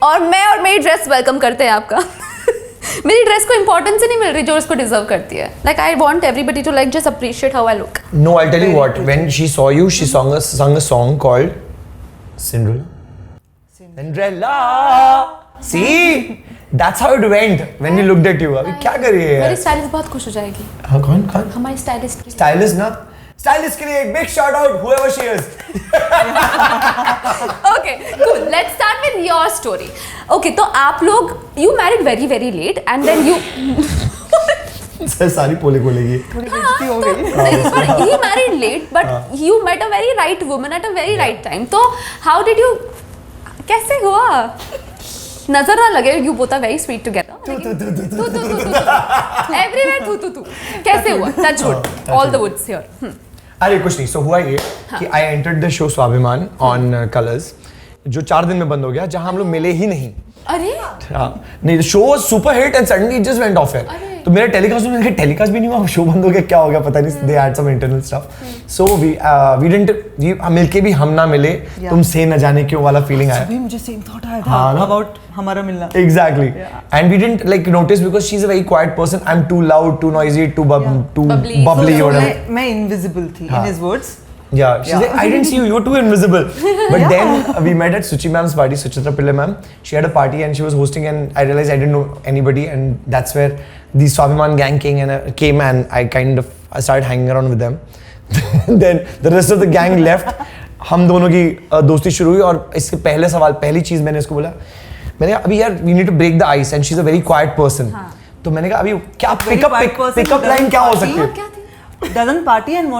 और मैं और मेरी ड्रेस वेलकम करते हैं आपका मेरी ड्रेस को इंपॉर्टेंस ही नहीं मिल रही जो उसको डिजर्व करती है. Like I want everybody to like just appreciate how I look. No, I'll tell you what. When she saw you, she sung a song called Cinderella. Cinderella. See, that's how it went when we looked at you. अभी क्या कर रही है? मेरी stylist बहुत खुश हो जाएगी. हाँ कौन? हमारी स्टाइलिस्ट. Stylist ना? Stylist के लिए एक big shout out whoever she is. Okay, cool. Let's start with your story. Okay, तो आप लोग you married very very late and then you सारी पोले बोलेगी. He married late, but you met a very right woman at a very right time. तो how did you? कैसे हुआ? नजर ना लगे you both are very sweet together. तू everywhere तू. कैसे हुआ? Touch wood. All the woods here. अरे कुछ नहीं. So हुआ ये कि I entered the show स्वाभिमान on Colors, जो 4 दिन में बंद हो गया, जहाँ हम लोग मिले ही नहीं. अरे हाँ नहीं, the show was super hit and suddenly it just went off air. तो मेरा टेलीकास्ट में मैंने टेलीकास्ट भी नहीं हुआ, शो बंद हो गया, क्या हो गया पता नहीं. They had some internal stuff. So we didn't मिलके भी हम ना मिले, तुमसे न जाने क्यों वाला फीलिंग आया. अभी मुझे सेम थॉट आया था about हमारा मिलना. Exactly. And we didn't like notice because she's a very quiet person. I'm too loud, too noisy, too bubbly or whatever. मैं invisible थी in his words. Yeah, she's like, I didn't see you. You're too invisible. But then we met at Suchi ma'am's party, Suchitra Pillai ma'am. She had a party and she was hosting, and I realized I didn't know anybody, and that's where the Swabhiman gang came and I started hanging around with them. Then the rest of the gang left. हम दोनों की दोस्ती शुरू हुई. और इसके पहली चीज मैंने इसको बोला, मैंने कहा अभी यार we need to break the ice and she's a very quiet person. तो मैंने कहा अभी क्या पिकअप लाइन क्या हो सकती है? Doesn't party and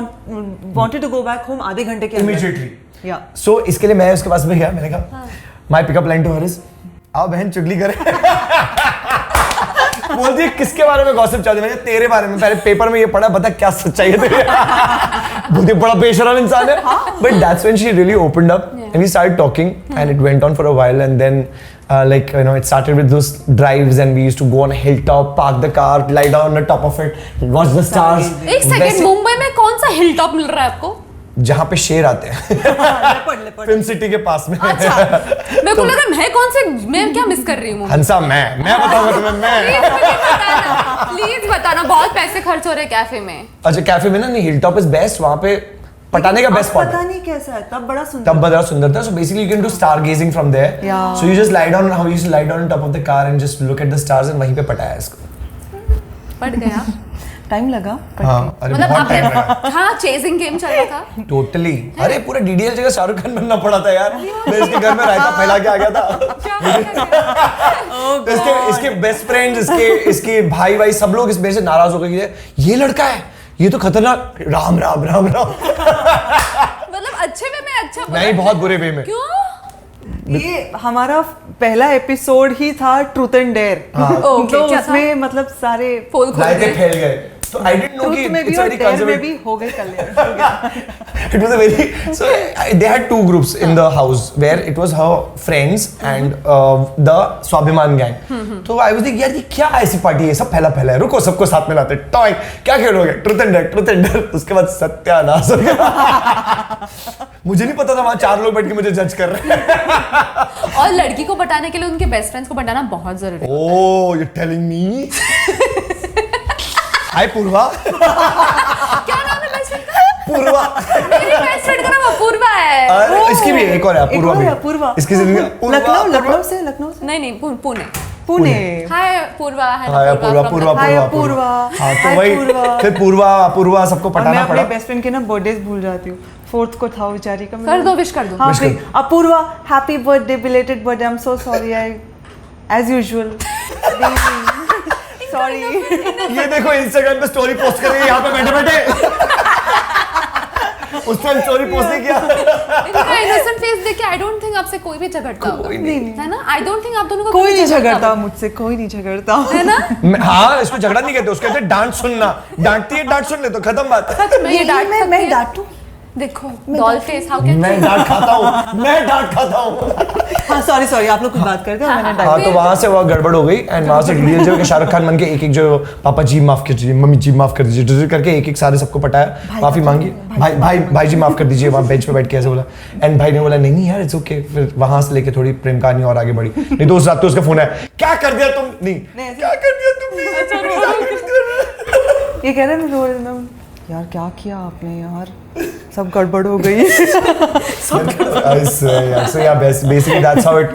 wanted to go back home आधे घंटे के अंदर. Immediately. Yeah. So इसके लिए मैं उसके पास में गया. मैंने कहा my pickup line to her is, आओ बहन चुगली करें. बोलती है किसके बारे में गॉसिप चाहती है? मैंने तेरे बारे में, पहले पेपर में ये पढ़ा, बता क्या सच्चाई है तेरी. बोलती बड़ा बेशरम इंसान है. But that's when she really opened up and we started talking and it went on for a while and then like you know it started with those drives and we used to go on a hilltop, park the car, lie down on the top of it, watch the stars. एक second, Mumbai में कौन सा hill top मिल रहा है आपको? जहाँ पे शेर आते हैं. फिल्म सिटी के पास में. अच्छा, मेरे को लगा मैं क्या मिस कर रही हूँ? हंसा मैं बताऊंगा तुम्हें. प्लीज बताना. बहुत पैसे खर्च हो रहे हैं कैफे में. अच्छा कैफे में ना, नहीं हिलटॉप इज बेस्ट. वहाँ पे पटाने का बेस्ट स्पॉट. पता नहीं कैसा है, तब बड़ा सुंदर था. So basically you can do stargazing from there. Yeah. So you just lie down, how you used to lie down on top of the car and just look at the stars and वहीं पे पटाया इसको. पट गया. Time लगा. हाँ अरे बहुत टाइम लगा. हाँ चेजिंग गेम चल रहा था. टोटली. अरे पूरा डीडीएल जगह शाहरुख खान बनना पड़ा था यार. मैं इसके घर में रायता फैला के आ गया था. इसके बेस्ट फ्रेंड्स, इसके भाई सब लोग इस मेरे से नाराज हो गए. ये लड़का है, ये तो खतरनाक. राम. मतलब अच्छे वे में अच्छा. नहीं बहुत बुरे वे में. क्यों? ये हमारा पहला एपिसोड ही था ट्रूथ एंड डेयर. तो उसमें मतलब सारे पोल रायते फैल गए. So I didn't know कि में भी और डेयर में भी हो गए कल्याण. It was a very they had 2 groups in the house where it was her friends and the Swabhiman gang. तो I was like यार ये क्या ऐसी पार्टी है, सब फैला है, रुको सबको साथ में लाते. टॉय क्या खेलोगे? Truth and dare. उसके बाद सत्यानाश हो गया. मुझे नहीं पता था वहाँ 4 लोग बैठ के मुझे जज कर रहे हैं. और लड़की को पटाने के लिए उनके बेस्ट फ्रेंड्स को पटाना बहुत जरूरी है. Oh, you're telling me? हाय पूर्वा. क्या नाम है बेस्ट फ्रेंड का? पूर्वा. मेरी बेस्ट फ्रेंड का नाम अपूर्वा है. इसकी भी एक और है पूर्वा. इसकी जिंदगी लखनऊ से. नहीं पुणे. हाय पूर्वा. हाय पूर्वा. हाँ तो वही फिर पूर्वा सबको पटाना मैं पड़ा. अपने बेस्ट फ्रेंड के ना बर्थडेज भूल जाती हूँ. 4th को था बेचारी का. कर दो विश कर दो. हाँ Apoorva happy birthday, belated birthday. I am so sorry. I as usual sorry. ये देखो इंस्टाग्राम पे स्टोरी पोस्ट कर रही है यहाँ पे बैठे. उस टाइम स्टोरी पोस्ट नहीं किया. इनका इनोसेंट फेस देख के आई डोंट थिंक आपसे कोई भी झगड़ता होगा. नहीं है ना? आई डोंट थिंक आप दोनों को कोई नहीं झगड़ता मुझसे. कोई नहीं झगड़ता है ना? हाँ इसको झगड़ा नहीं कहते, उसको कहते डांट सुनना. डांटती है, डांट सुन ले तो खत्म बात. सच में ये डांट मैं डांटूं. देखो डॉल फेस, हाउ कैन मैं डांट खाता हूँ हाँ सॉरी आप लोग कुछ बात करते हो, मैंने हाँ तो वहाँ से वो गड़बड़ हो गई एंड वहाँ से रियल जो शाहरुख खान बन के एक जो पापा जी माफ कर दीजिए, मम्मी जी माफ कर दीजिए करके एक सारे सबको पटाया, माफी मांगी, भाई जी माफ कर दीजिए, वहाँ बेंच पे बैठ के ऐसे बोला एंड भाई ने बोला नहीं यार इट्स ओके। फिर वहाँ से लेके थोड़ी प्रेम कहानी और आगे बढ़ी। नहीं तो उस रात तो उसका फोन है, क्या कर दिया तुम, नहीं क्या कर दिया तुमने, ये कह रहे हैं रो रहे हैं, यार क्या किया आपने यार, सब गड़बड़ हो गई। So yeah, basically that's how it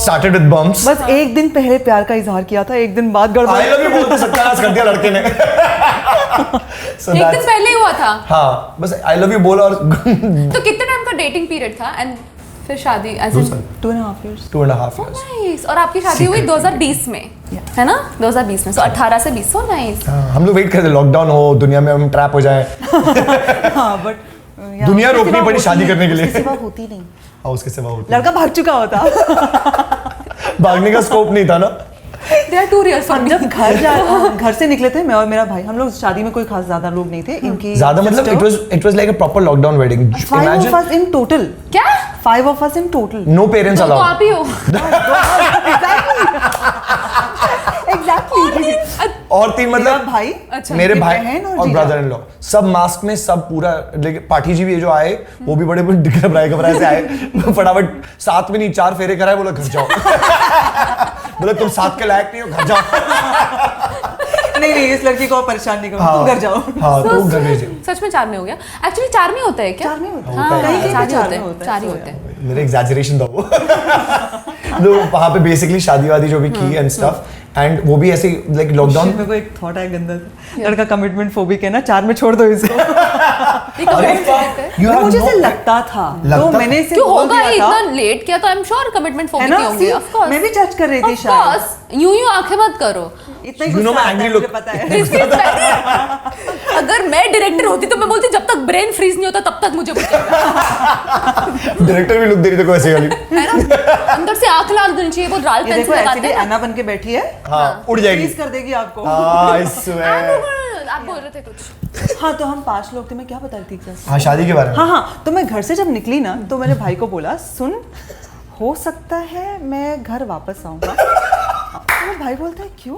started with bumps. बस एक दिन पहले प्यार का इजहार किया था, एक दिन बाद गड़बड़। I love you बोलते सत्यानाश कर दिया लड़के ने। So एक दिन पहले ही हुआ था। हाँ बस I love you बोला और तो कितने टाइम का डेटिंग पीरियड था एंड फिर शादी? 2.5 years। 2.5 years। नाइस। और आपकी शादी हुई 2020 में, है ना? 2020 में, सो 18 से 20, सो नाइस। हम लोग वेट करते लॉकडाउन हो, दुनिया में हम ट्रैप हो जाए। हाँ बट दुनिया रोकनी पड़ी शादी करने के लिए। उसके सिवा होती नहीं। हाँ उसके सिवा होती। लड़का भाग चुका होता। भागने का स्कोप नहीं था ना। They are too real for हम me। जब घर से निकले थे, मैं और मेरा भाई, हम लोग शादी में कोई खास ज्यादा लोग नहीं थे। इनकी ज्यादा मतलब it was like a proper lockdown wedding. 5 of us in total। क्या? 5 of us in total। No parents तो allowed. आप ही हो। Exactly। और 3 मेरा मतलब भाई, अच्छा, मेरे भाई बहन और और जीजा। ब्रदर इन लॉ सब मास्क में, सब पूरा। लेकिन पाठी जी भी जो आए वो भी बड़े घबराए से आए। फटाफट 7 में नहीं 4 फेरे कराए, बोला घर जाओ। बोला तुम 7 के लायक नहीं हो, घर जाओ। नहीं इस लड़की को परेशान नहीं करो, तुम घर जाओ। हाँ तो घर भेजे। सच में 4 में हो गया? एक्चुअली 4 में होता है क्या? 4 में होता है। हाँ, कहीं कहीं 4 ही पे होते हैं, होता है, 4 ही so होते हैं। मेरे एग्जैजरेशन था वो। तो वहाँ पे बेसिकली शादी वादी जो भी की एंड स्टफ, एंड वो भी ऐसे लाइक लॉकडाउन। मेरे को एक थॉट है गंदा सा, लड़का कमिटमेंट फोबिक है ना, 4 में छोड़ दो इसको। मुझे ऐसे लगता था, तो मैंने इसे क्यों बोल होगा? दिया था। इतना लेट किया तो आई एम श्योर कमिटमेंट है फोबिक ना? ही होंगे। See, ऑफ कोर्स मैं भी जज कर रही थी ऑफ शायद। कोर्स। यूं आंखें मत करो। इतना ही You know गुस्सा my आता angry है, look. मुझे पता है। अगर मैं डायरेक्टर होती तो मैं बोलती जब तक ब्रेन फ्रीज नहीं होता तब तक मुझे पूछेगा। डायरेक्टर भी लुक दे रही थी वैसे वाली। है ना? अंदर से आंख लाल होनी चाहिए, वो लाल ये देखो पेंसिल ऐसे लगाते भी हैं अन्ना बन के बैठी है, हाँ उड़ जाएगी। फ्रीज कर देगी आपको। I swear। आप बोल रहे थे कुछ। हाँ तो हम 5 लोग थे, मैं क्या बता रही थी exactly? हाँ शादी के बारे में। हाँ तो मैं घर से जब निकली ना, तो मैंने भाई को बोला, सुन हो सकता है मैं घर वापस आऊँगा। तो भाई बोलता है क्यों?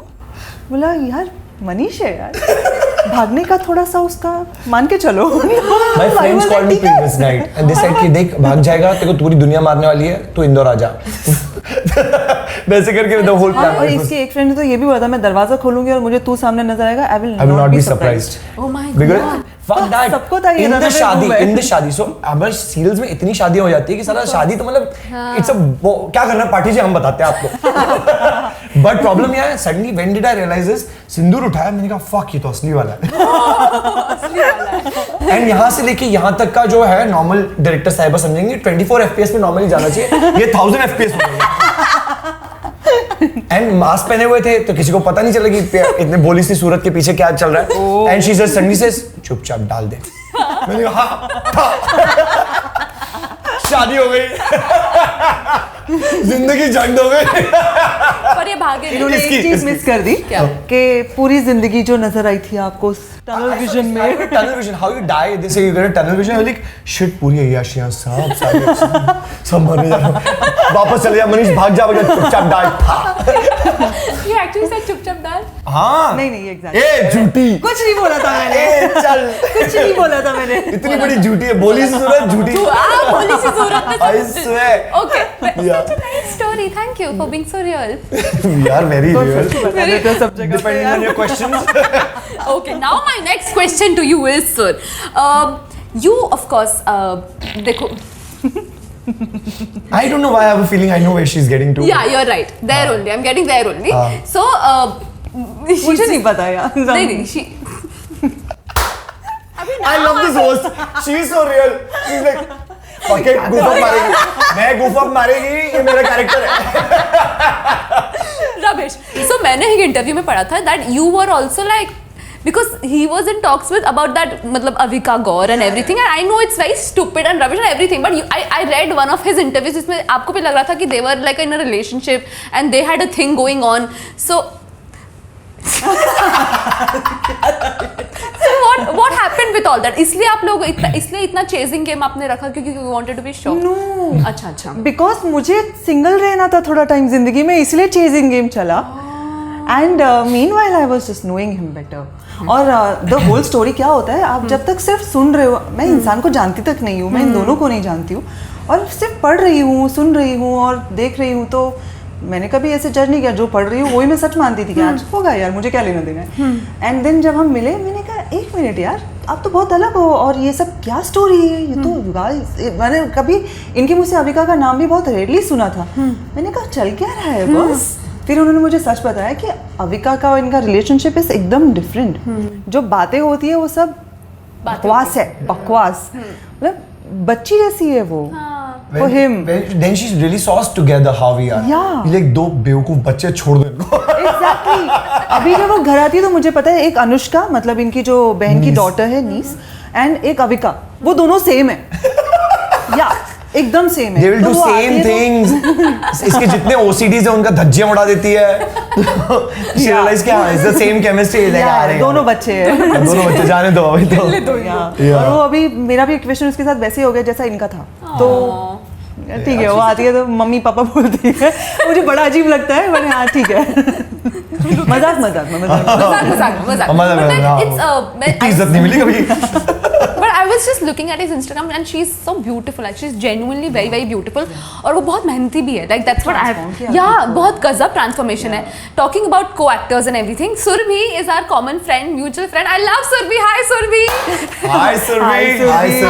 बोला यार मनीष है यार, भागने का थोड़ा सा उसका मान के चलो। My friends called me previous night and they said कि देख भाग जाएगा, तेरे को पूरी दुनिया मारने वाली है, तू इंदौर आ जा। वैसे करके the whole plan। और इसकी एक फ्रेंड ने तो ये भी बोला था, मैं दरवाजा खोलूंगी और मुझे तू सामने नजर आएगा, I will not not be be surprised। Oh my Because God। fuck that। सबको था ये in the runaway शादी, move है। in the शादी, so हमारे सीरियल्स में इतनी शादियां हो जाती है कि साला शादी तो मतलब it's a क्या करना है पार्टी जी हम बताते हैं आपको। बट प्रॉब्लम यह है, suddenly when did I realise this, सिंदूर उठाया, मैंने कहा फक ये तो असली वाला है। एंड यहाँ से लेके यहाँ तक का जो है नॉर्मल डायरेक्टर साहिबा समझेंगे 24 FPS में नॉर्मली जाना चाहिए, ये 1000 FPS हो गया। एंड मास्क पहने हुए थे तो किसी को पता नहीं चला कि इतने भोली सी सूरत के पीछे क्या चल रहा है। And she just suddenly says चुपचाप डाल दे। मैंने कहा हाँ। शादी हो गई। जिंदगी झंड हो गई। पर ये भागे नहीं। इन्होंने एक चीज मिस कर दी क्या? कि पूरी जिंदगी जो नजर आई थी आपको टनल विजन में। Tunnel vision, how you die, they say you get tunnel vision, like shit पूरी अय्याशियां सब मरने जा रहे हो। वापस चले जा मनीष, भाग जा, चुपचाप डाल। ये एक्चुअली सर चुपचाप डाल। हाँ नहीं एग्जैक्टली। ए झूठी, कुछ नहीं बोला था मैंने। ए चल, कुछ नहीं बोला था मैंने। इतनी बड़ी झूठी है, बोली सी सूरत झूठी। तू आ बोली सी सूरत में I swear। Okay, Yeah। such a nice story. Thank you for being so real. We are very real. बता देते हैं सब जगह पे Depending on your questions। Okay, now my next question to you is, sir. You of course, देखो. I don't know why I have a feeling I know where she's getting to. Yeah, you're right. There only. I'm getting there only. So, she मुझे just नहीं पता यार। नहीं she. I love this host. She's so real. She's like, fuck it, goof up मारेगी। मैं goof up मारेगी, ये मेरा कैरेक्टर है। Rubbish. So मैंने एक इंटरव्यू में पढ़ा था that you were also like, because he was in talks with about that मतलब Avika Gaur and everything, and I know it's very stupid and rubbish and everything, but I read one of his interviews जिसमें आपको भी लग रहा था कि they were like in a relationship and they had a thing going on. So what what happened with all that? इसलिए आप लोग इतना chasing game आपने रखा क्योंकि you wanted to be sure. No. अच्छा. बिकॉज मुझे सिंगल रहना था थोड़ा टाइम जिंदगी में, इसलिए चेजिंग गेम चला. And meanwhile I was just knowing him better. और द होल स्टोरी क्या होता है, आप जब तक सिर्फ सुन रहे हो, मैं इंसान को जानती तक नहीं हूँ, मैं इन दोनों को नहीं जानती हूँ, और सिर्फ पढ़ रही हूँ, सुन रही हूँ और देख रही हूँ, तो मैंने कभी ऐसे जज नहीं किया. जो पढ़ रही हूँ वही मैं सच मानती थी कि आज होगा यार, मुझे क्या लेना देना है. एंड देन जब हम मिले, मैंने कहा एक मिनट यार, आप तो बहुत अलग हो, और ये सब क्या स्टोरी है, ये तो गाइस, मैंने कभी इनके मुझे अविका का नाम भी बहुत रेयरली सुना था. मैंने कहा चल क्या रहा है बस. फिर उन्होंने मुझे सच बताया कि अविका का और इनका रिलेशनशिप इज एकदम डिफरेंट. जो बातें होती है वो सब बकवास है, बकवास. मतलब बच्ची जैसी है वो. For him. Then she really saw us together how we are. Yeah. Like दो बेवकूफ बच्चे छोड़ दो इनको. Exactly. अभी जब वो घर आती है तो मुझे पता है, एक अनुष्का मतलब इनकी जो बहन की डॉटर है, नीस, एंड एक अविका, वो दोनों सेम है. या एकदम सेम है. They will तो do वो आती same है तो- things. इसके जितने OCDs हैं उनका धज्जियां उड़ा देती है. She realized कि हाँ, it's the same chemistry. Like, Yeah, अरे दोनों बच्चे हैं. दोनों बच्चे जाने दो अभी तो. Yeah. और वो अभी मेरा भी इक्वेशन उसके साथ वैसे ही हो गया जैसा इनका था. तो ठीक है, वो आती है तो मम्मी पापा बोलती है. मुझे बड़ा अजीब लगता है, पर हाँ ठीक है. मजाक मजाक में मजाक. इतनी इज्जत नहीं मिली कभी. But I was just looking at his Instagram and she's so beautiful. Like she's genuinely very very beautiful. और वो बहुत मेहनती भी है. Like that's what I have. Yeah, बहुत गजब transformation है. Talking about co-actors and everything. Surbhi is our common friend, mutual friend. I love Surbhi. Hi Surbhi. Hi Surbhi.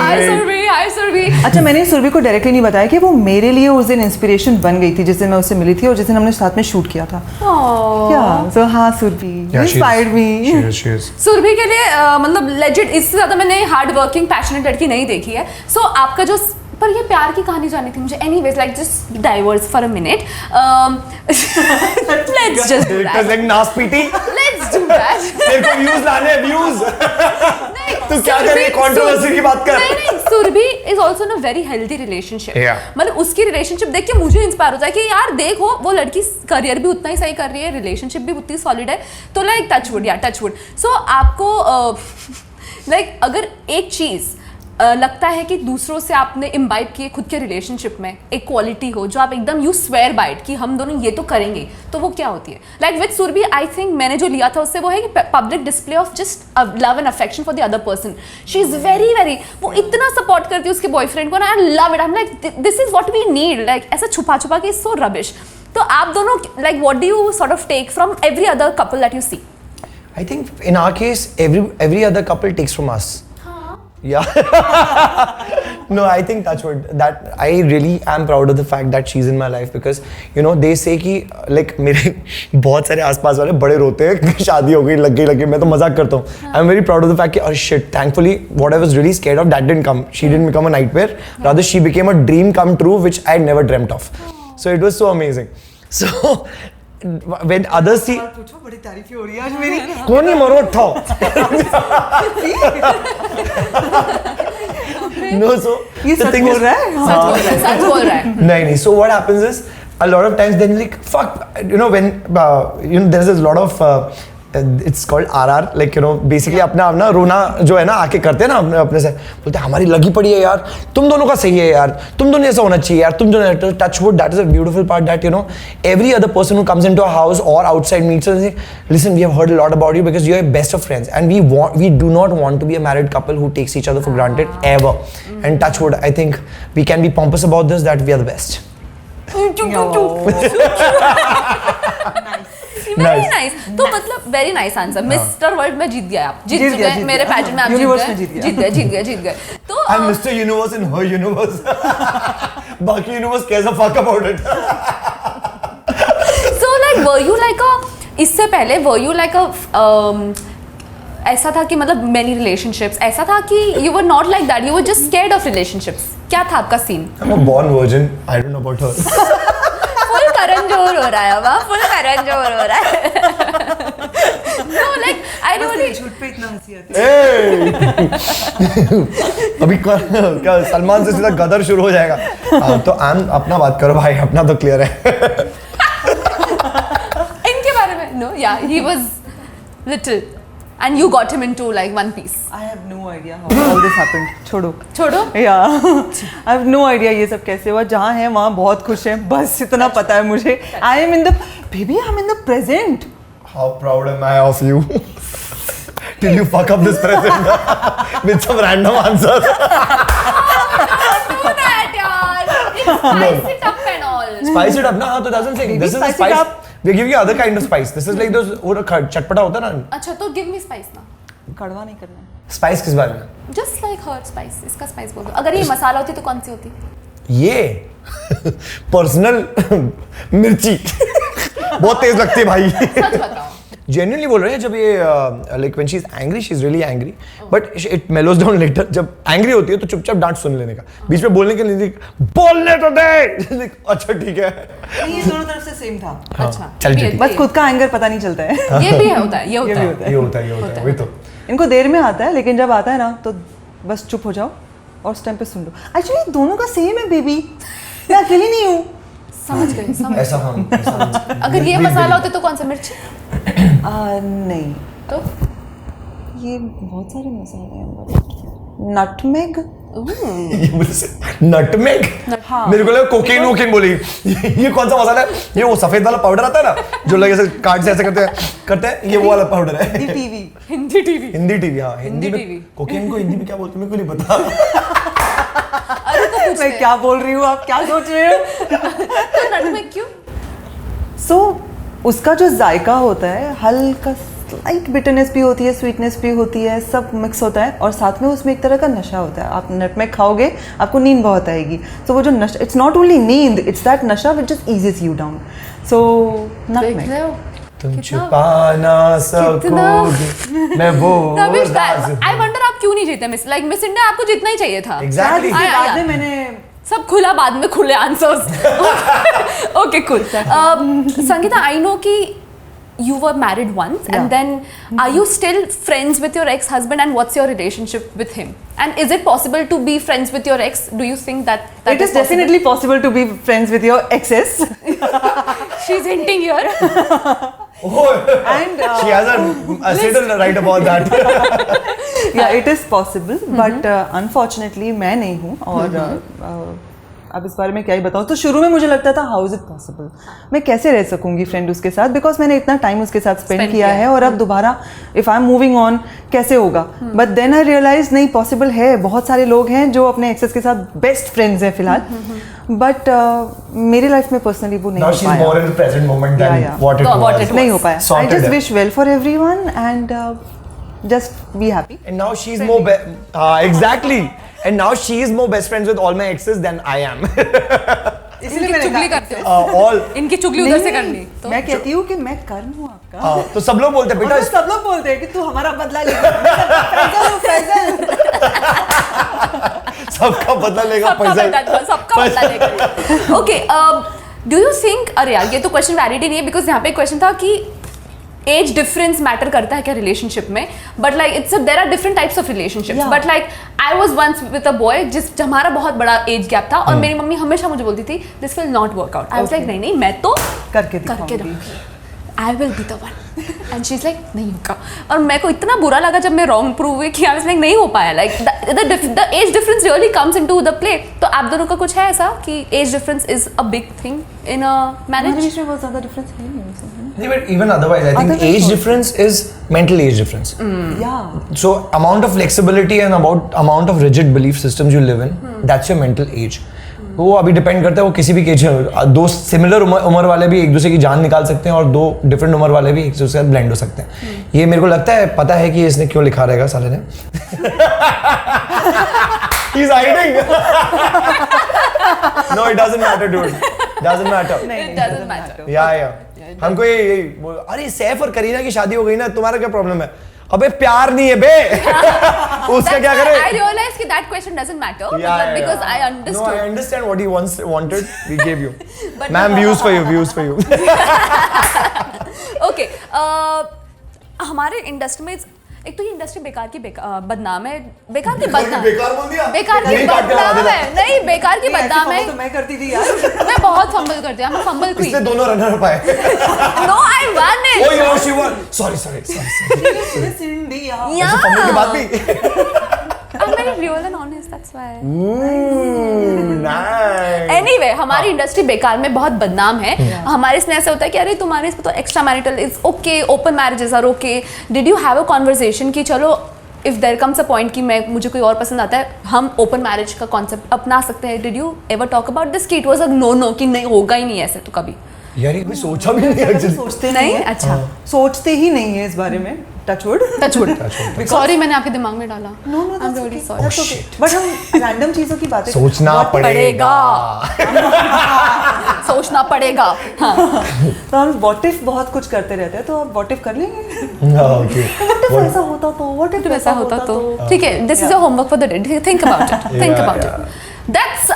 Hi Surbhi. Hi Surbhi. अच्छा, मैंने सुरभि को डायरेक्टली नहीं बताया कि वो मेरे लिए उस दिन इंस्पिरेशन बन गई थी, जिस दिन मैं उससे मिली थी और जिस दिन हमने साथ में शूट किया था. सो हाँ Surabhi inspired me. She is. Surabhi के लिए मतलब लेजिट इससे ज्यादा मैंने हार्ड वर्किंग पैशनेट लड़की नहीं देखी है. सो आपका जो पर ये प्यार की कहानी जाननी थी मुझे. Anyways like just diverse for a minute. Let's just do It was that. like नास पीटी. Let's do that. तेरे को व्यूज लाने व्यूज. तू क्या कर रही है, कंट्रोवर्सी की बात कर. नहीं Surabhi is also in a very healthy relationship. Yeah. मतलब उसकी रिलेशनशिप देख के मुझे इंस्पायर होता है कि यार देखो वो लड़की करियर भी उतना ही सही कर रही है, रिलेशनशिप भी उतनी सॉलिड है. तो लाइक टचवुड या टचवुड. सो आपको लाइक अगर एक चीज लगता है कि दूसरों से आपने इम्बाइब किए खुद के रिलेशनशिप में एक क्वालिटी हो जो आप एकदम यू स्वेयर बाय इट कि हम दोनों ये तो करेंगे, तो वो क्या होती है? Like with Surabhi I think मैंने जो लिया था उससे वो है कि public display of just love and affection for the other person. She is very very, वो इतना सपोर्ट करती है उसके बॉयफ्रेंड को ना. I love it. I am like this is what we need. Like ऐसा छुपा छुपा के इज सो रबिश. तो आप दोनों like what do you sort of take from every other couple that you see? I think in our case, every other couple takes from us. Yeah. No, I think that I really am proud of the fact that she's in my life because you know they say कि like मेरे बहुत सारे आसपास वाले बड़े रोते हैं शादी हो गई लग गई मैं तो मजाक करता हूँ. I'm very proud of the fact कि oh shit, thankfully what I was really scared of that didn't come. She didn't become a nightmare. Rather she became a dream come true which I never dreamt of. So it was so amazing. So when others see पूछो, बड़ी तारीफें हो रही है आज मेरी. कौन नहीं मरो उठाओ. No, so ये the सच thing बोल is, रहा है. सच बोल रहा है. नहीं. So what happens is a lot of times then like fuck, you know when you know there's a lot of it's called RR, like you know basically अपना रोना जो है ना आके करते हैं ना अपने से बोलते हैं हमारी लगी पड़ी है यार, तुम दोनों का सही है यार, तुम दोनों ऐसा होना चाहिए यार, तुम दोनों touch wood. That is a beautiful part that you know every other person who comes into a house or outside meets us and say, listen, we have heard a lot about you because you are best of friends and we do not want to be a married couple who takes each other for granted ever. And touch wood, I think we can be pompous about this that we are the best. Very nice. तो मतलब very nice answer. Mister world में जीत गया आप. जीत चुके हैं मेरे pageant में. आप यूनिवर्स में जीत गए. तो I'm Mr. Universe in her universe. बाकी यूनिवर्स कैसा fuck about it. So like were you like a इससे पहले were you like a ऐसा था कि मतलब many relationships ऐसा था कि you were not like that, you were just scared of relationships? क्या था आपका scene? I'm a born virgin. I don't know about her. Full Karan Johar हो रहा है अब. फुल करण जोर हो रहा है. No like I really झूठ पे इतना हंसी आती है. अभी क्या सलमान से सीधा गदर शुरू हो जाएगा. तो अपना बात करो भाई, अपना तो क्लियर है. इनके बारे में no yeah he was little and you got him into like One Piece. I have no idea how all this happened. छोड़ो. छोड़ो. Yeah, I have no idea ये सब कैसे हुआ. जहाँ है वहाँ बहुत खुश हैं. बस इतना पता है मुझे. I am in the baby. I'm in the present. How proud am I of you? Till you fuck up this present with some random answer. Do that, yaar. It's spice it up and all. Spice it up ना हाँ तो doesn't say this is a spice it spice. up. We give you other kind of spice. This is like those वो चटपटा होता है ना. अच्छा तो give me spice ना. कड़वा नहीं करना. Spice किस बारे में? Just like her spice. इसका spice बोल दो. अगर ये मसाला होती तो कौन सी होती? ये पर्सनल मिर्ची बहुत तेज लगती है भाई. सच बताओ. जेन्युइनली बोल रहे हैं जब ये like when she is angry she is really angry but it mellows down later. जब एंग्री होती है तो चुपचाप डांट सुन लेने का. बीच में बोलने के लिए बोलने तो दे. अच्छा ठीक है. ये दोनों तरफ से सेम था. अच्छा. चल ठीक. बस खुद का एंगर पता नहीं चलता है. ये भी होता है. ये होता है. ये होता है वही तो. इनको देर में आता है लेकिन जब आता है ना तो बस चुप हो जाओ और उस टाइम पे सुन लो. एक्चुअली दोनों का सेम है बेबी. मैं अकेली नहीं हूँ. समझ गए. समझ. ऐसा हम अगर ये मसाला होते तो कौन सा मिर्ची? नहीं तो ये बहुत सारे मसाले हैं. नटमेग. नटमेग. हाँ. मेरे को लगा कोकेन वोकेन बोली. ये कौन सा मसाला है? ये वो सफेद वाला पाउडर आता है ना जो लगे ऐसे कार्ड से ऐसे करते हैं ये वो वाला पाउडर है. टीवी. हिंदी टीवी. हाँ हिंदी TV. में कोकेन को हिंदी में क्या बोलते हैं मेरे को नहीं पता. अरे तो कुछ मैं क्या बोल रही हूँ आप क्या सोच रहे हो. तो नटमेग क्यों? सो उसका जो जायका होता है हल्का स्लाइट बिटरनेस भी होती है स्वीटनेस भी होती है सब मिक्स होता है और साथ में उसमें एक तरह का नशा होता है. आप नटमेग खाओगे आपको नींद बहुत आएगी. तो वो जो नशा इट्स नॉट ओनली नींद इट्स दैट नशा which just eases you down. So nutmeg. तुम छुपा ना सकोगे मैं वो राज. आई वंडर आप क्यों नहीं जीते मिस लाइक मिस इंडिया आपको जितना ही चाहिए था. एग्जैक्टली. बाद में मैंने सब खुला बाद में खुले answers. Okay cool. Sangeeta I know कि you were married once and then are you still friends with your ex-husband and what's your relationship with him and is it possible to be friends with your ex? Do you think that it is definitely possible to be friends with your exes. She's hinting here. Oh, and she has a say to write about that. Yeah, it is possible but unfortunately मैं नहीं हूँ और अब इस बारे में क्या ही बताऊँ. तो शुरू में मुझे लगता था हाउ इज इट पॉसिबल. मैं कैसे रह सकूंगी फ्रेंड उसके साथ बिकॉज मैंने इतना टाइम उसके साथ स्पेंड किया है और अब दोबारा if I am moving on कैसे होगा. बट देन आई रियलाइज नहीं पॉसिबल है. बहुत सारे लोग हैं जो अपने एक्सेस के साथ बेस्ट फ्रेंड्स हैं फिलहाल बट मेरी लाइफ में पर्सनली वो नहीं हो पाया. Now she's more in the present moment than what it was. नहीं हो पाया. I just wish well for everyone and just be happy. And now she's more exactly. And now she is more best friends with all my exes than I am. इसलिए मैंने चुगली कहा करते हो. All. इनकी चुगली उधर से करनी. तो मैं कहती हूँ कि मैं कर्म हूँ आपका. तो सब लोग बोलते हैं बेटा और सब लोग बोलते हैं कि तू हमारा बदला लेगा. फैजल. सबका बदला लेगा सबका बदला लेगा. ओके डू यू थिंक अरे यार ये तो क्वेश्चन वैलिड ही नहीं है बिकॉज यहाँ पे क्वेश्चन था कि एज डिफरेंस मैटर करता है क्या रिलेशनशिप में. But like it's there are different types of relationships but like I was once with a boy जिस हमारा बहुत बड़ा एज गैप था और मेरी मम्मी हमेशा मुझे बोलती थी this will not work out. I was like नहीं मैं तो करके रहूंगी. I will be the one and she is like नहीं होगा. और मेरे को इतना बुरा लगा जब मैं रॉन्ग प्रूव हुई कि आई वाज लाइक नहीं हो पाया. Like the age difference really comes into the play. तो आप दोनों का कुछ है ऐसा कि age difference is a big thing in a marriage? बीच में बहुत ज्यादा डिफरेंस है नहीं. But even otherwise, I think age difference is mental age difference. Yeah. So amount of flexibility and about amount of rigid belief systems you live in, that's your mental age. वो अभी depend करता है वो किसी भी as. दो similar उम्र वाले भी एक दूसरे की जान निकाल सकते हैं और दो डिफरेंट उम्र वाले भी एक दूसरे के साथ ब्लेंड हो सकते हैं. ये मेरे को लगता है पता है कि इसने क्यों लिखा रहेगा साले ने. He's hiding. No, it doesn't matter, dude. Doesn't matter. It doesn't matter. Yeah. हमको ये अरे सैफ और करीना की शादी हो गई ना तुम्हारा क्या प्रॉब्लम है? अबे प्यार नहीं है बे. उसका क्या करे? I realized कि that question doesn't matter because I understood. No, I understand what he wanted. We gave you. Ma'am, views for you. Okay. हमारे इंडस्ट्री में एक तो ये इंडस्ट्री बेकार की बदनाम है. बेकार की बदनाम. बेकार बोल दिया. बेकार की बदनाम है. नहीं बेकार की बदनाम है. तो मैं करती थी यार. मैं बहुत फंबल करती हूँ. मैं फंबल क्वीन. इससे दोनों रनर पाए. No, I won it. Oh, you know she won. Sorry. यहाँ Yeah. फंबल के बाद भी I'm very real and honest, that's why. Nice Anyway, हमारी इंडस्ट्री बेकार में बहुत बदनाम है. हमारे इसमें ऐसा होता है कि अरे तुम्हारे इसमें तो extra marital is okay, open marriages are okay. Did you have a conversation कि चलो if there comes a point कि मैं मुझे कोई और पसंद आता है, हम ओपन मैरिज का कॉन्सेप्ट अपना सकते हैं? Did you ever talk about this कि इट वाज अ नो कि नहीं होगा ही नहीं ऐसे तो कभी? यार ये सोचा भी नहीं एक्चुअली. सोचते नहीं? है। अच्छा. सोचते ही नहीं है इस बारे में. टचवुड. सॉरी मैंने आपके दिमाग में डाला. No, I'm really sorry. But हम रैंडम चीजों की बातें सोचना What if- पड़ेगा. सोचना पड़ेगा. हाँ. तो हम व्हाट इफ बहुत कुछ करते रहते हैं, तो आप व्हाट इफ कर लेंगे. ओके. व्हाट इफ ऐसा होता तो, व्हाट इफ ऐसा होता तो ठीक है. This is your homework for the day. Think about it. Think Yeah, about yeah. It. That's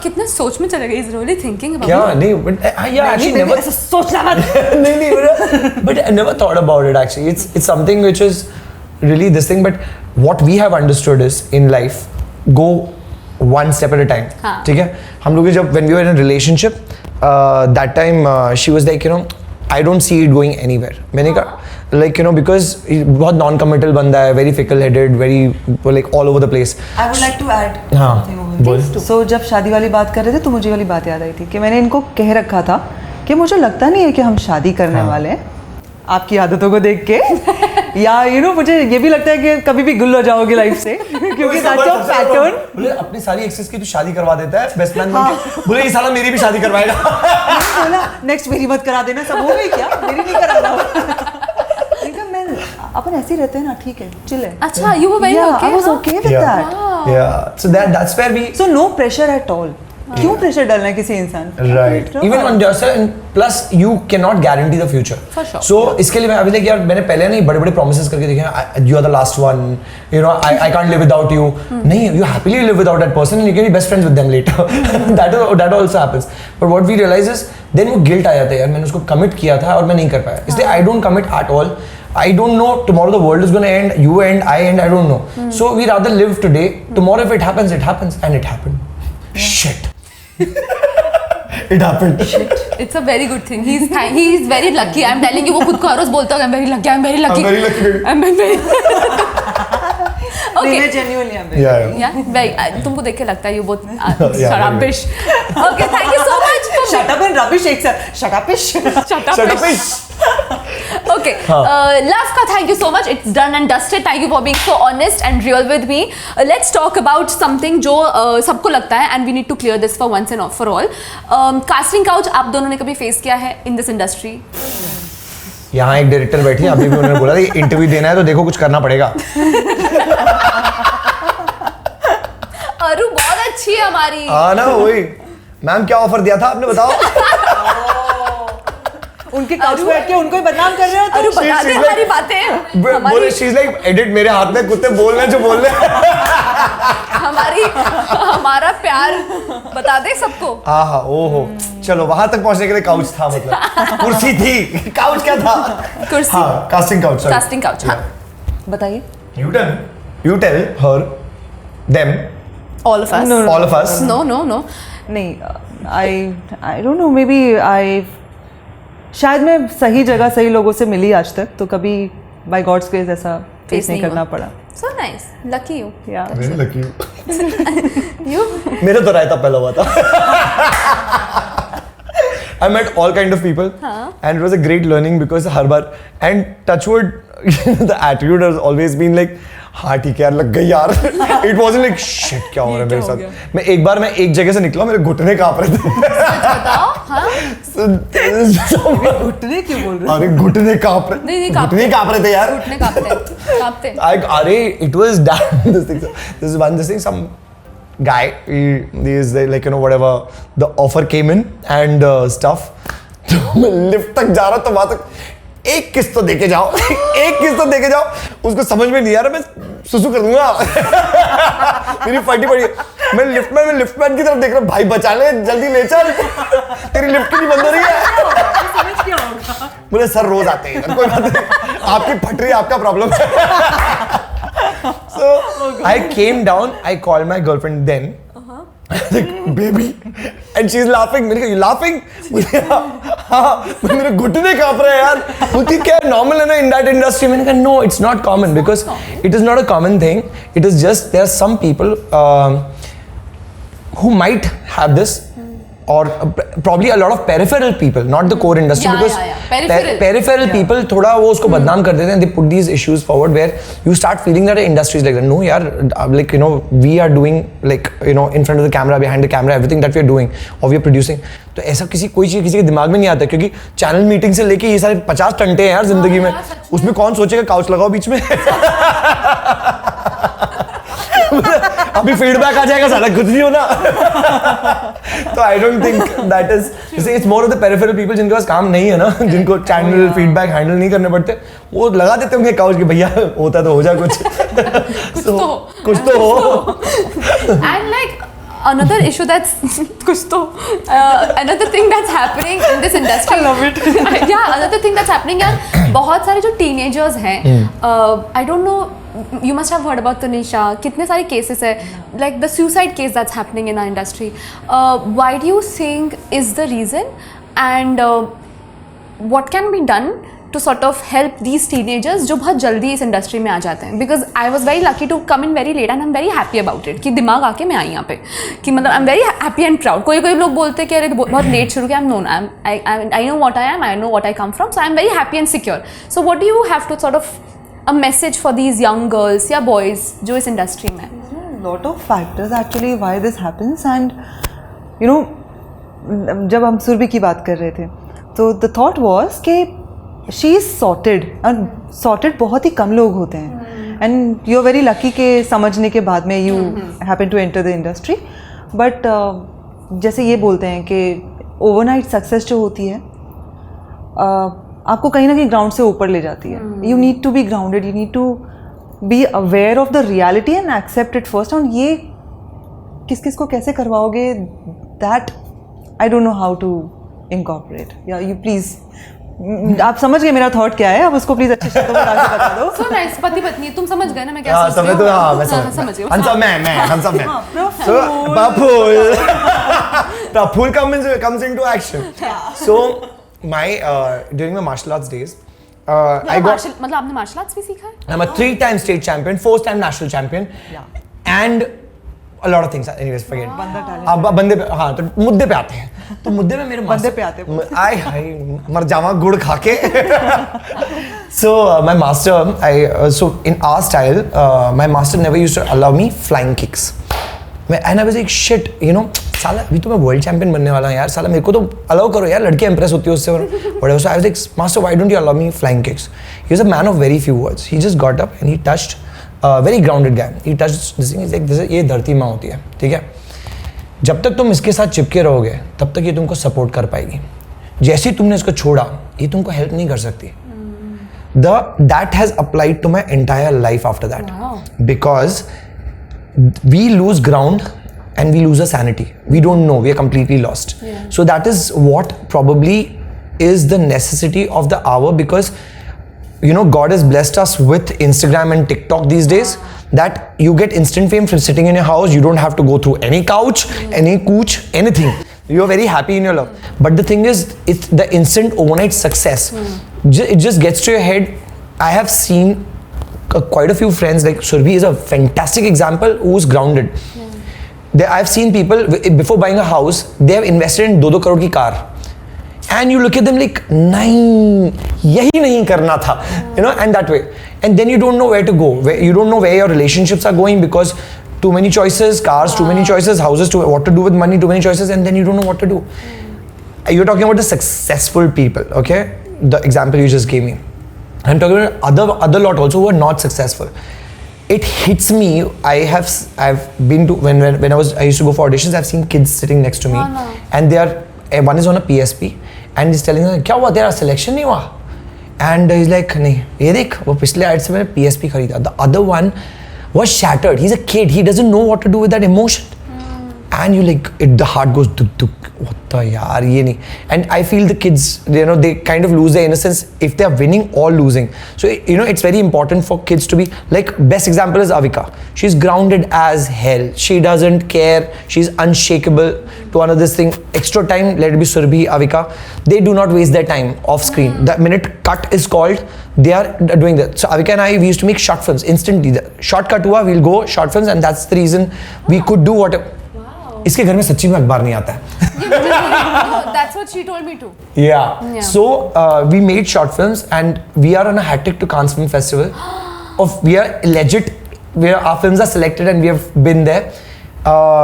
कितने सोच में चले गए. इज रियली थिंकिंग अबाउट क्या नहीं बट yeah actually never सोचना मत. नहीं but I never thought about it actually. It's something which is really this thing, but what we have understood is in life go one step at a time. हाँ. ठीक है. हम लोग जब when we were in a relationship that time she was like I don't see it going anywhere. मैंने कहा like because बहुत non committal बंदा है, very fickle headed, very like all over the place. I would like to add हाँ, something over बोल. this. So जब शादी वाली बात कर रहे थे तो मुझे वाली बात याद आई थी कि मैंने इनको कह रखा था कि मुझे लगता नहीं है कि हम शादी करने वाले हैं आपकी आदतों को देख के या मुझे ये भी लगता है कि कभी भी गुल हो जाओगे लाइफ से क्योंकि that's your pattern. बोले अपनी सारी एक्सेस की तो शादी करवा देता है बेस्ट मैन बनके. बोले ये साला मेरी भी शादी करवाएगा. बोला नेक्स्ट मेरी मत करा देना. सब हो गई क्या? मेरी नहीं कराना. मैं अपन ऐसे ही रहते हैं ना. ठीक है, चिल है. अच्छा, you were very okay. I was okay with that. Yeah. So that's where we So no pressure at all. क्यों प्रेशर डालना है किसी इंसान? right even on yourself and plus you cannot guarantee the future For sure. so इसके लिए मैं अभी like यार मैंने पहले नहीं बड़े बड़े promises करके देखे हैं. You are the last one, I can't live without you. नहीं, you happily live without that person and you can be best friends with them later. that also happens, but what we realize is then वो guilt आ जाता है यार मैंने उसको commit किया था और मैं नहीं कर पाया. इसलिए I don't commit at all. I don't know tomorrow the world is going to end, you end, I end, I don't know. So we rather live today. Tomorrow if it happens, it happens, and it happened. Shit. It happened. It's a very good thing. He is very lucky. I'm telling you, वो खुद को हर रोज बोलता है I'm very lucky. I'm very lucky. I'm very lucky, baby. I'm very. नहीं, Okay. मैं genuinely am very Yeah. Yeah, very. तुमको देख के लगता है you both Yeah, शराबिश. Okay, thank you so much for Shut up and rubbish एक साथ. Shut upish. Shut up, ish. Okay. Love ka thank you so much. It's done and dusted. Thank you for being so honest and real with me. Let's talk about something जो सबको लगता है and we need to clear this for once and for all. Casting couch आप दोनों ने कभी face किया है in this industry? यहाँ एक डायरेक्टर बैठी है, अभी भी उन्होंने बोला था इंटरव्यू देना है तो देखो कुछ करना पड़ेगा. अरु बहुत अच्छी है हमारी. हाँ ना वही. मैम क्या ऑफर दिया था आपने बताओ. उनके काउच पे बैठ के उनको ही बदनाम कर रहे हो अरु तो बता दे हमारी बातें. बोले हमारी शी इज लाइक एडिट मेरे हाथ में कुत्ते बोल रहे हैं जो बोल रहे हैं. हमारा प्यार बता दे सबको. हाँ ओहो चलो वहां तक पहुंचने के लिए काउच था मतलब कुर्सी थी काउच क्या था. कुर्सी. हाँ कास्टिंग काउच. Casting couch. हाँ. बताइए. You tell her them All of us. No, no. all of us. No. नहीं, I don't know, maybe शायद मैं सही जगह सही लोगों से मिली आज तक, तो कभी बाय गॉड्स ग्रेस ऐसा फेस नहीं करना पड़ा. So nice. Lucky you. Yeah. Very lucky. You? मेरे तो रायता पहला हुआ था. I met all kind of people and it was a great learning because her bar and touchwood the attitude has always been like हाँ ठीक है यार लग गई यार. It wasn't like shit क्या हो रहा है मेरे साथ. मैं एक जगह से निकला मेरे घुटने कांप रहे थे. बताओ. हाँ. घुटने क्यों बोल रहे हो? अरे घुटने कांप रहे. नहीं घुटने कांप रहे थे यार. घुटने कांपते. अरे it was this is one thing some guy he is like whatever the offer came in and stuff. तो मैं लिफ्ट तक जा रहा तो वहां तक एक किस्त तो देके जाओ. एक किस्त तो देके जाओ. उसको समझ में नहीं आ रहा मैं सुसु कर दूंगा. मेरी फटी पड़ी. मैं लिफ्ट मैन की तरफ देख रहा हूँ भाई बचा ले जल्दी ले चल तेरी लिफ्ट की नहीं बंद हो रही है. समझ क्या होगा? मुझे सर रोज आते हैं कोई बात नहीं. आपकी फट रही है आपका प्रॉब्लम है. So I came down. I called my girlfriend then. Like, baby, and she's laughing. मैंने कहा, you laughing? हाँ मेरे घुटने कांप रहे हैं यार, बोलती क्या नॉर्मल है ना इन दैट इंडस्ट्री. मैंने कहा no it's not common because it is not a common thing. It is just there are some people who might have this or probably a lot of peripheral people, not the core industry, Yeah, because yeah. peripheral people thoda wo usko badnaam kar dete hain. They put these issues forward where you start feeling that the industry is like that. No yaar, like you know we are doing like you know in front of the camera, behind the camera, everything that we are doing or we are producing. तो ऐसा कोई चीज़ किसी के दिमाग में नहीं आता क्योंकि चैनल मीटिंग से लेके ये सारे 50 टंटे हैं यार जिंदगी में. उसमें कौन सोचेगा काउच लगाओ बीच में. अभी फीडबैक आ जाएगा साला कुछ नहीं होना. तो I don't think that is it's more of the peripheral people जिनके पास काम नहीं है ना, जिनको चैनल फीडबैक हैंडल नहीं करने पड़ते, वो लगा देते होंगे काउच कि भैया होता तो हो जाए कुछ. कुछ तो हो. And like another issue that's another thing that's happening in this industry. I love it. Yeah, another thing that's happening यार, बहुत सारे जो teenagers हैं, I don't know, you must have heard about Tanisha. कितने सारे cases है, like the suicide case that's happening in our industry. Why do you think is the reason, and what can be done to sort of help these teenagers जो बहुत जल्दी इस industry में आ जाते हैं? Because I was very lucky to come in very late and I'm very happy about it कि दिमाग आके मैं आई यहाँ पे कि मतलब I'm very happy and proud. कोई लोग बोलते हैं कि अरे बहुत लेट शुरू किया. I'm known, I know what I am, I know what I come from, so I'm very happy and secure. So what do you have to sort of a message for these young girls या boys जो इस industry में? Lot of factors actually why this happens, and you know जब हम सुरभि की बात कर रहे थे तो the thought was कि शी इज़ सॉर्टेड, और सॉर्टेड बहुत ही कम लोग होते हैं. And you are very lucky के समझने के बाद में you happen to enter the industry. But जैसे ये बोलते हैं कि ओवरनाइट सक्सेस जो होती है आपको कहीं ना कहीं ग्राउंड से ऊपर ले जाती है. You need to be grounded, you need to be aware of the reality and accept it first. और ये किस किस को कैसे करवाओगे, that I don't know how to incorporate. या यू प्लीज़, आप समझ गए मेरा थॉट क्या है, अब उसको प्लीज अच्छे शब्दों में डाल के बता दो. So nice, पति पत्नी तुम समझ गए ना मैं क्या सोच रही हूं. तो हाँ मैं समझ गया. हम सब मैं so Praful comes into action. So my during my martial arts days I got मतलब आपने मार्शल आर्ट्स भी सीखा है? I'm a 3-time state champion, 4-time national champion, and a lot of things. Anyways, forget. अब बंदे पे, हाँ तो मुद्दे पे आते हैं. तो मुद्दे में मेरे बंदे पे आते हैं. हाय मर जावा गुड़ खा के. So my master, so in our style, my master never used to allow me flying kicks. And I was like shit, you know, साला अभी तो मैं वर्ल्ड चैंपियन बनने वाला हूँ यार, साला मेरे को तो अलाउ करो यार, लड़कियाँ इंप्रेस होती है उससे. Whatever. So I was like, master, why don't you allow me flying kicks? He was a man of very few words. He just got up and he touched. Very grounded guy. He touched this thing. He's like, ये धरती माँ होती है, ठीक है. जब तक तुम इसके साथ चिपके रहोगे तब तक ये तुमको सपोर्ट कर पाएगी. जैसे ही तुमने इसको छोड़ा ये तुमको हेल्प नहीं कर सकती. That has applied to my entire life after that. Wow. Because we lose ground and we lose our sanity. We don't know. We are completely lost. Yeah. So that is what probably is the necessity of the hour, because you know God has blessed us with Instagram and TikTok these days, that you get instant fame from sitting in your house. You don't have to go through any couch, any cooch, anything. You are very happy in your love. But the thing is, it's the instant overnight success. It just gets to your head. I have seen quite a few friends, like Surbhi is a fantastic example, who's grounded. I've seen people before buying a house, they have invested in 2-2 crore की car. And you look at them like, नहीं, यही नहीं करना था, you know, and that way. And then you don't know where to go. You don't know where your relationships are going, because too many choices, cars, too many choices, houses, what to do with money, too many choices, and then you don't know what to do. You're talking about the successful people, okay? The example you just gave me. I'm talking about other lot also who are not successful. It hits me. I've been to when I used to go for auditions. I've seen kids sitting next to me, and they are, one is on a PSP, and he's telling them, क्या हुआ तेरा selection नहीं हुआ? And he's like, नहीं, ये देख, वो पिछले आठ से मैंने PSP खरीदा. The other one was shattered. He's a kid. He doesn't know what to do with that emotion. and you like the heart goes duk duk. What the yaar, ye nahi. And I feel the kids, they kind of lose their innocence if they are winning or losing. So it's very important for kids to be like, best example is Avika. She's grounded as hell. She doesn't care. She's unshakable. To another thing, extra time, let it be Surbhi, Avika. They do not waste their time off screen. The minute cut is called, they are doing that. So Avika and I, we used to make short films instantly. The short cut hua, we'll go short films, and that's the reason we could do whatever. इसके घर में सच्ची में अखबार नहीं आता है. That's what she told me too. Yeah. So we made short films, and we are on a hat trick to Cannes Film Festival. We are legit. Our films are selected, and we have been there.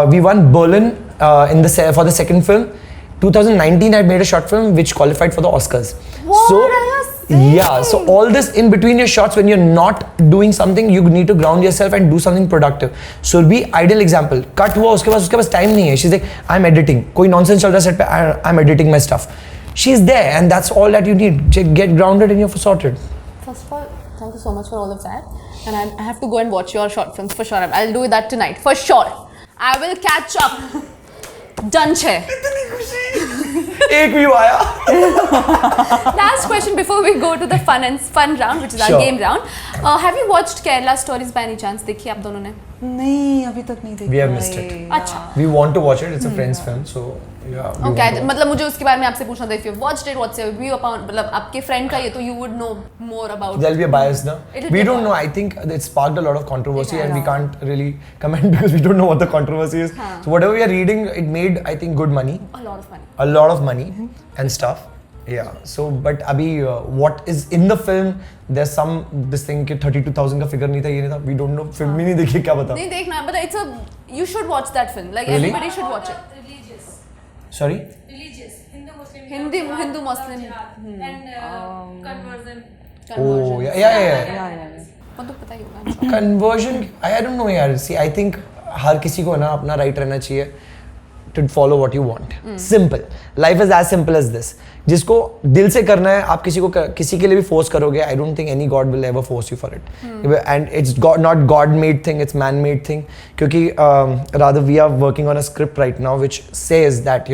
We won Berlin for the second film. 2019, I made a short film which qualified for the Oscars. What are you saying? Yeah. So all this in between your shots, when you're not doing something, you need to ground yourself and do something productive. Surbhi, ideal example. Cut हुआ, उसके पास time नहीं है. She's like, I'm editing. कोई nonsense चल रहा है set पे, I'm editing my stuff. She's there, and that's all that you need. Just get grounded and you're sorted. First of all, thank you so much for all of that. And I have to go and watch your short films for sure. I'll do that tonight for sure. I will catch up. Done छे. एक view आया. Last question before we go to the fun round, which is our Sure. game round. Have you watched Kerala Stories by any chance? देखी आप दोनों ने? नहीं अभी तक नहीं देखा. We have missed it. अच्छा. We want to watch it. It's a friend's film, so yeah. we Okay, want to. मतलब मुझे उसके बारे में आपसे पूछना था. If you watched it, what's your view upon? मतलब आपके friend का ये तो you would know more about. There'll be a bias now. It'll We be a don't know. bias. I think it sparked a lot of controversy, Yeah. and we can't really comment because we don't know what the controversy is. So whatever we are reading, it made, I think, good money, A lot of money. a lot of money and stuff. Yeah. So, but abhi, what is in the film? There's this thing कि 32,000 का figure नहीं था, ये नहीं था. We don't know. Film ही नहीं देखी, क्या बता? नहीं देखना, but you should watch that film. Like Really? everybody should watch it. Religious. Sorry. Religious. Hindu-Muslim. Hindu Muslim. And conversion. Oh yeah. वो तो पता ही होगा. I'm sure. Conversion. I don't know यार. See, I think हर किसी को ना अपना right रहना चाहिए to follow what you want. Simple. Life is as simple as this. जिसको दिल से करना है, आप किसी के लिए भी force करोगे, I don't think any God will ever force you for it. And it's not God-made thing, it's man-made thing. क्योंकि rather we are working on a script right now which says that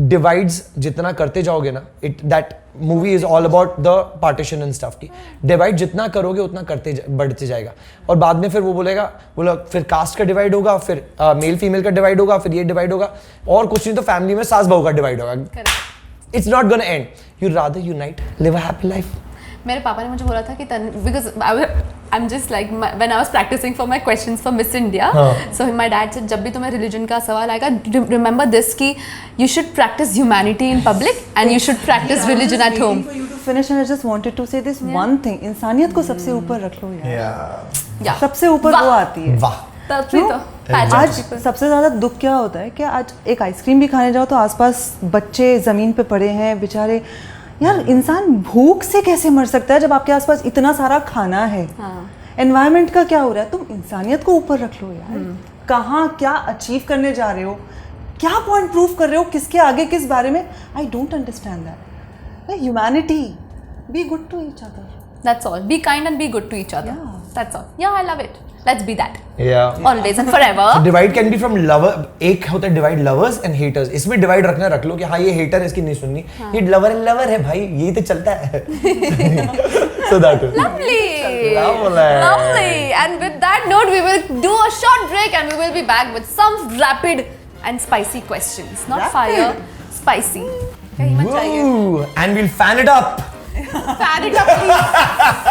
divides जितना करते जाओगे ना, that movie is all about the partition and stuff की divide जितना करोगे उतना बढ़ते जाएगा, और बाद में फिर वो बोलेगा फिर कास्ट का डिवाइड होगा, फिर मेल फीमेल का डिवाइड होगा, फिर ये डिवाइड होगा, और कुछ नहीं तो फैमिली में सास बहू का डिवाइड होगा. It's not gonna end. You rather unite, live a happy life. मेरे पापा ने मुझे बोला था कि because I'm just like when I was practicing for my questions for Miss India, so my dad said जब भी तुम्हें religion का सवाल आएगा, remember this कि you should practice humanity in public and you should practice religion at home. For you to finish, and I just wanted to say this one thing. इंसानियत को सबसे ऊपर रख लो यार. Yeah. सबसे ऊपर वो आती है. वाह. तभी तो आज सबसे ज़्यादा दुख क्या होता है कि आज एक आइसक्रीम भी खाने जाओ तो आसपास बच्चे ज़मीन पे पड़े हैं बेचारे. यार इंसान भूख से कैसे मर सकता है जब आपके आसपास इतना सारा खाना है. एनवायरनमेंट का क्या हो रहा है? तुम इंसानियत को ऊपर रख लो यार. कहाँ क्या अचीव करने जा रहे हो, क्या पॉइंट प्रूव कर रहे हो, किसके आगे किस बारे में? I don't understand that. Humanity, be good to each other. That's all. Be kind and be good to each other. Yeah. That's all. Yeah, I love it. Let's be that. Yeah. Always and forever. So divide can be from lover. एक होता है divide lovers and haters. इसमें divide रख लो कि हाँ ये hater है, इसकी नहीं सुननी. ये lover and lover है भाई, यही तो चलता है. So that is. Lovely. Lovely. Lovely. And with that note, we will do a short break and we will be back with some rapid and spicy questions. Not fire, spicy. कहीं मत जाइए. Woo. And we'll fan it up. Fan it up, please.